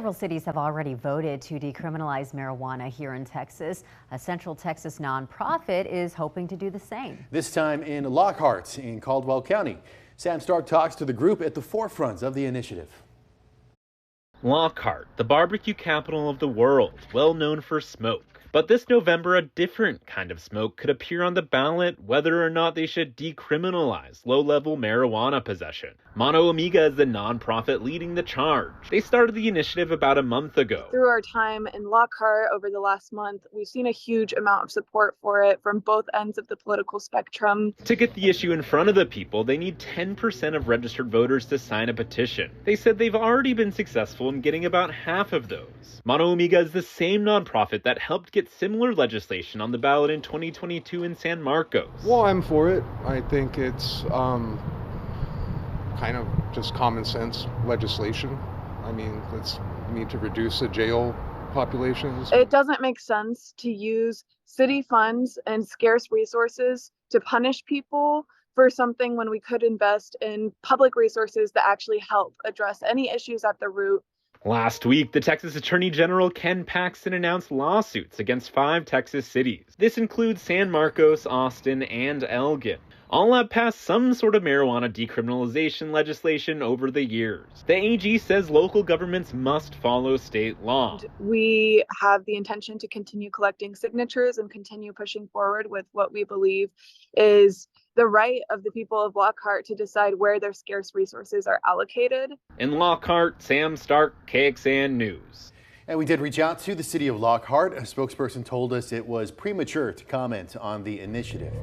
Several cities have already voted to decriminalize marijuana here in Texas. A Central Texas nonprofit is hoping to do the same. This time in Lockhart in Caldwell County. Sam Stark talks to the group at the forefront of the initiative. Lockhart, the barbecue capital of the world, well known for smoke. But this November, a different kind of smoke could appear on the ballot whether or not they should decriminalize low-level marijuana possession. Mono Amiga is the nonprofit leading the charge. They started the initiative about a month ago. Through our time in Lockhart over the last month, we've seen a huge amount of support for it from both ends of the political spectrum. To get the issue in front of the people, they need 10% of registered voters to sign a petition. They said they've already been successful in getting about half of those. Mono Amiga is the same nonprofit that helped get similar legislation on the ballot in 2022 in San Marcos. Well, I'm for it. I think it's kind of just common sense legislation. I mean, we need to reduce the jail populations. It doesn't make sense to use city funds and scarce resources to punish people for something when we could invest in public resources that actually help address any issues at the root. Last week, the Texas Attorney General Ken Paxton announced lawsuits against 5 Texas cities. This includes San Marcos, Austin, and Elgin. All have passed some sort of marijuana decriminalization legislation over the years. The AG says local governments must follow state law. We have the intention to continue collecting signatures and continue pushing forward with what we believe is the right of the people of Lockhart to decide where their scarce resources are allocated. In Lockhart, Sam Stark, KXAN News. And we did reach out to the city of Lockhart. A spokesperson told us it was premature to comment on the initiative.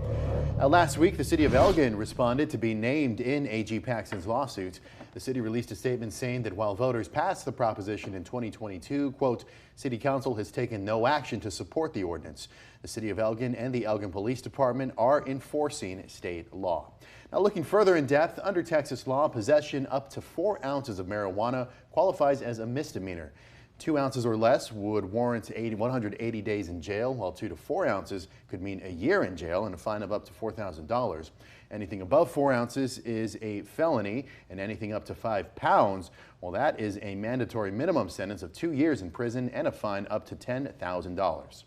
Last week, the city of Elgin responded to be named in AG Paxton's lawsuit. The city released a statement saying that while voters passed the proposition in 2022, quote, City Council has taken no action to support the ordinance. The city of Elgin and the Elgin Police Department are enforcing state law. Now, looking further in depth, under Texas law, possession up to 4 ounces of marijuana qualifies as a misdemeanor. 2 ounces or less would warrant 180 days in jail, while 2 to 4 ounces could mean a year in jail and a fine of up to $4,000. Anything above 4 ounces is a felony, and anything up to 5 pounds, well, that is a mandatory minimum sentence of 2 years in prison and a fine up to $10,000.